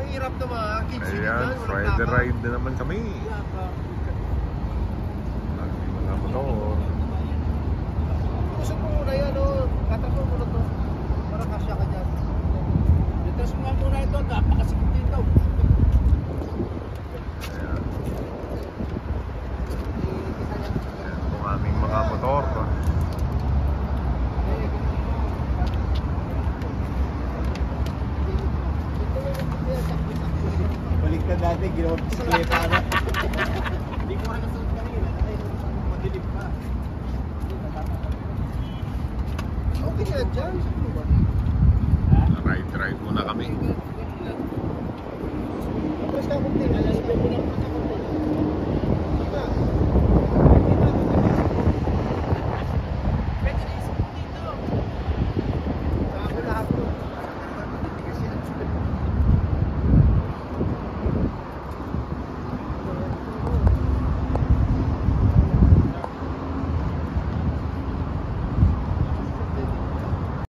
hirap na mga kids. Ayan, Friday ride na naman kami. Mga motor. Gusto mo muna yan, o. Katrapo mo na to. Para kasya ka dyan. Itas mo nga muna ito. Napakasikip dito. Ayan. Ayan po aming mga motor. Balik ka dati, ginawa bisikleta na. Hindi ko nga nasuot kanina. Ay, madilim pa. Okay na dyan. Ride muna kami.